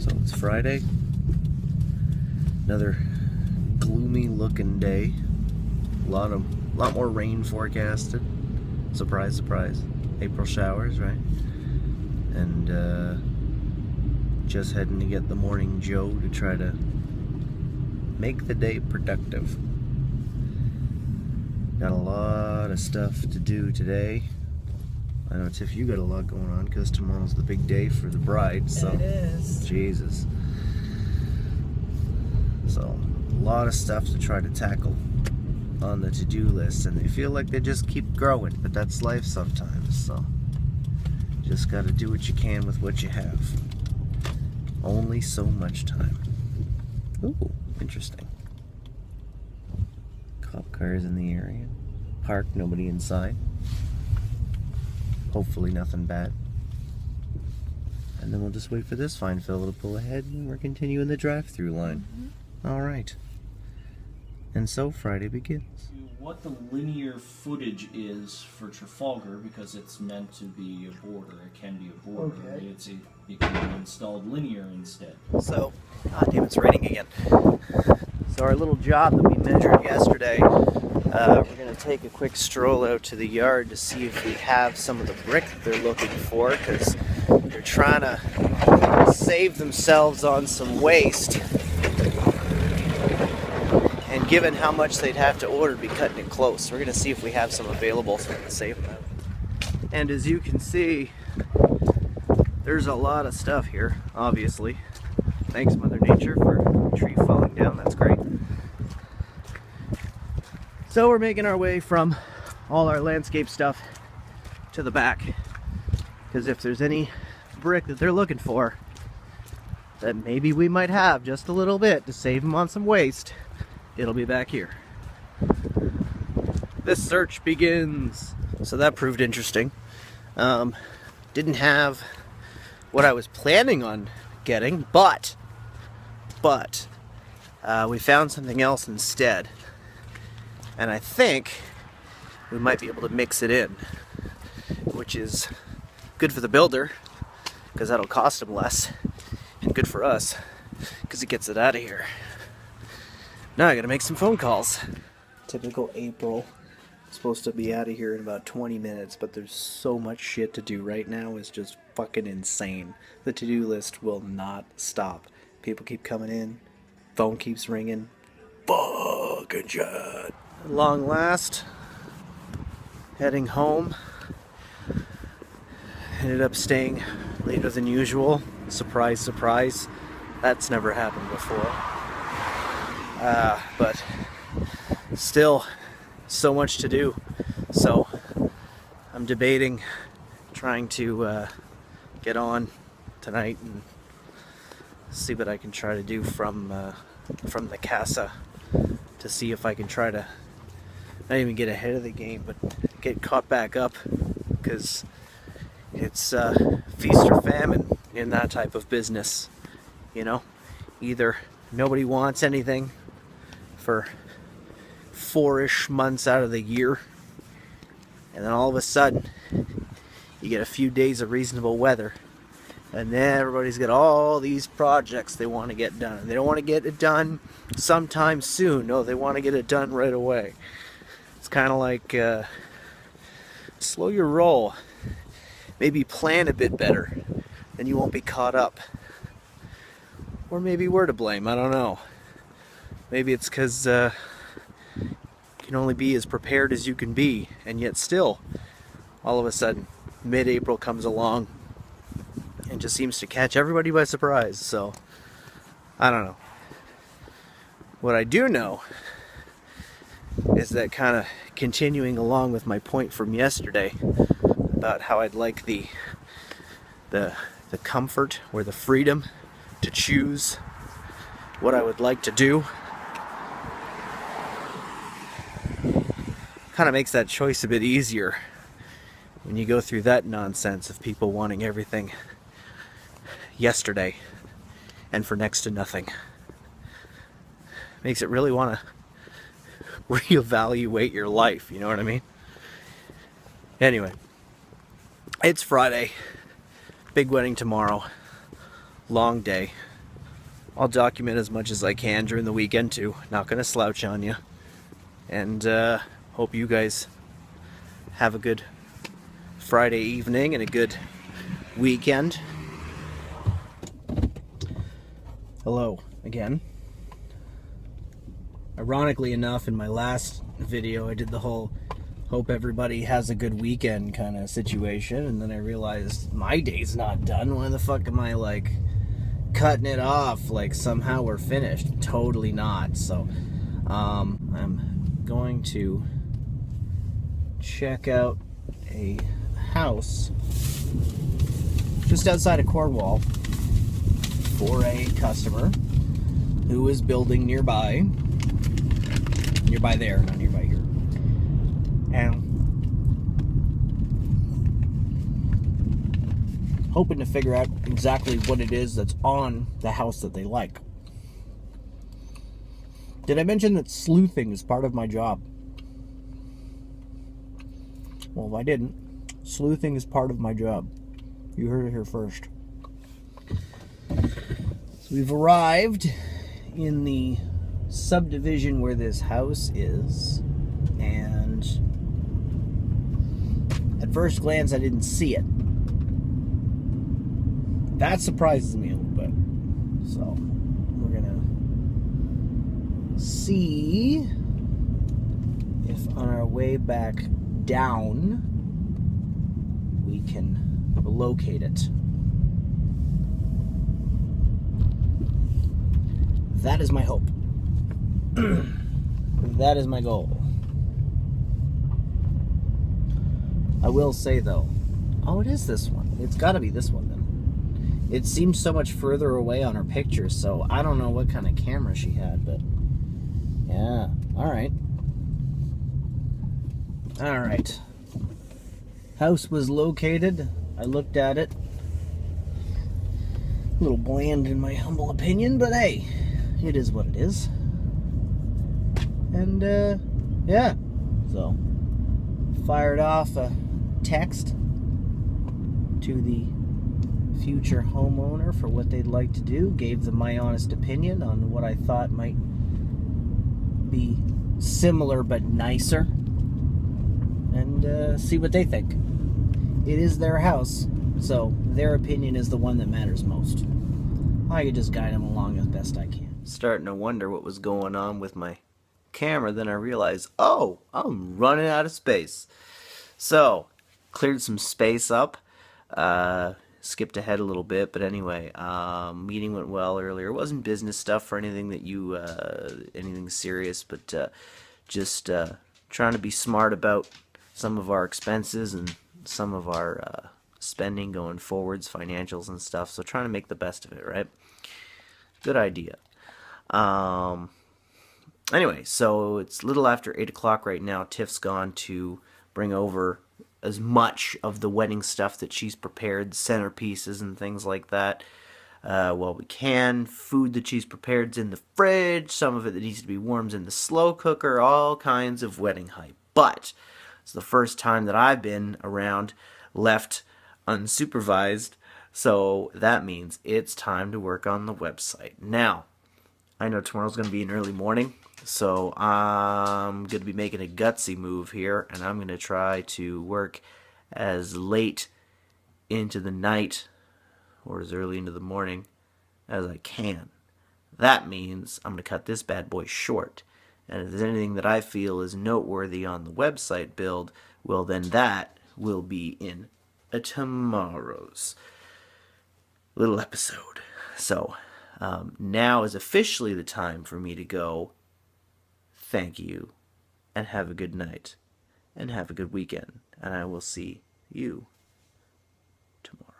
So it's Friday. Another gloomy looking day. A lot more rain forecasted. Surprise, surprise. April showers, right? And just heading to get the morning Joe to try to make the day productive. Got a lot of stuff to do today. I know, Tiff, you got a lot going on because tomorrow's the big day for the bride. So it is. Jesus. So a lot of stuff to try to tackle on the to-do list, and they feel like they just keep growing, but that's life sometimes. So just got to do what you can with what you have. Only so much time. Ooh, interesting. Cop cars in the area. Parked, nobody inside. Hopefully nothing bad. And then we'll just wait for this fine fellow to pull ahead, and we're continuing the drive-through line. All right. And so Friday begins. What the linear footage is for Trafalgar, because it's meant to be a border. It can be a border. Okay. It can be installed linear instead. So, God damn, it's raining again. So our little job that we measured yesterday, we're going to take a quick stroll out to the yard to see if we have some of the brick that they're looking for, because they're trying to save themselves on some waste. And given how much they'd have to order to be cutting it close, we're going to see if we have some available so we can save them. And as you can see, there's a lot of stuff here, obviously. Thanks, Mother Nature, for a tree falling down. That's great. So we're making our way from all our landscape stuff to the back, because if there's any brick that they're looking for that maybe we might have just a little bit to save them on some waste, it'll be back here. This search begins. So that proved interesting. Didn't have what I was planning on getting, but we found something else instead. And I think we might be able to mix it in, which is good for the builder, because that'll cost him less, and good for us, because it gets it out of here. Now I gotta make some phone calls. Typical April. Supposed to be out of here in about 20 minutes, but there's so much shit to do right now. It's just fucking insane. The to-do list will not stop. People keep coming in. Phone keeps ringing. Fucking shit. At long last, heading home. Ended up staying later than usual. Surprise, surprise. That's never happened before. But still so much to do. So I'm debating trying to get on tonight and see what I can try to do from the casa to see if I can try to not even get ahead of the game, but get caught back up, because it's feast or famine in that type of business. You know, either nobody wants anything for 4-ish months out of the year, and then all of a sudden you get a few days of reasonable weather, and then everybody's got all these projects they want to get done. They don't want to get it done sometime soon. No, they want to get it done right away. It's kind of like slow your roll. Maybe plan a bit better, then you won't be caught up. Or maybe we're to blame, I don't know. Maybe it's because you can only be as prepared as you can be, and yet still, all of a sudden, mid-April comes along and just seems to catch everybody by surprise. So, I don't know. What I do know is that, kind of continuing along with my point from yesterday about how I'd like the comfort or the freedom to choose what I would like to do, kind of makes that choice a bit easier when you go through that nonsense of people wanting everything yesterday and for next to nothing. Makes it really want to reevaluate your life, you know what I mean? Anyway, it's Friday, big wedding tomorrow, long day, I'll document as much as I can during the weekend too. Not gonna slouch on you. And hope you guys have a good Friday evening and a good weekend. Hello again. Ironically enough, in my last video I did the whole hope everybody has a good weekend kind of situation, and then I realized my day's not done. Why the fuck am I like cutting it off like somehow we're finished? Totally not. So I'm going to check out a house just outside of Cornwall for a customer who is building nearby there, not nearby here. And hoping to figure out exactly what it is that's on the house that they like. Did I mention that sleuthing is part of my job? Well, if I didn't, sleuthing is part of my job. You heard it here first. So we've arrived in the subdivision where this house is, and at first glance I didn't see it. That surprises me a little bit. So we're gonna see if on our way back down we can locate it. That is my hope. That is my goal. I will say though, oh, it is this one. It's got to be this one then. It seems so much further away on her picture, so I don't know what kind of camera she had, but yeah, all right. All right. House was located. I looked at it. A little bland in my humble opinion, but hey, it is what it is. And yeah, so fired off a text to the future homeowner for what they'd like to do, gave them my honest opinion on what I thought might be similar but nicer, and see what they think. It is their house, so their opinion is the one that matters most. I could just guide them along as best I can. Starting to wonder what was going on with my camera, then I realized, oh, I'm running out of space. So cleared some space up, skipped ahead a little bit, but anyway, meeting went well earlier. It wasn't business stuff or anything that you anything serious, but just trying to be smart about some of our expenses and some of our spending going forwards, financials and stuff. So trying to make the best of it, right? Good idea. Anyway, so it's a little after 8 o'clock right now. Tiff's gone to bring over as much of the wedding stuff that she's prepared, centerpieces and things like that. Well, we can. Food that she's prepared's in the fridge. Some of it that needs to be warm's in the slow cooker. All kinds of wedding hype. But it's the first time that I've been around left unsupervised. So that means it's time to work on the website. Now, I know tomorrow's going to be an early morning, so I'm going to be making a gutsy move here, and I'm going to try to work as late into the night or as early into the morning as I can. That means I'm going to cut this bad boy short, and if there's anything that I feel is noteworthy on the website build, well then that will be in a tomorrow's little episode. So now is officially the time for me to go. Thank you, and have a good night, and have a good weekend, and I will see you tomorrow.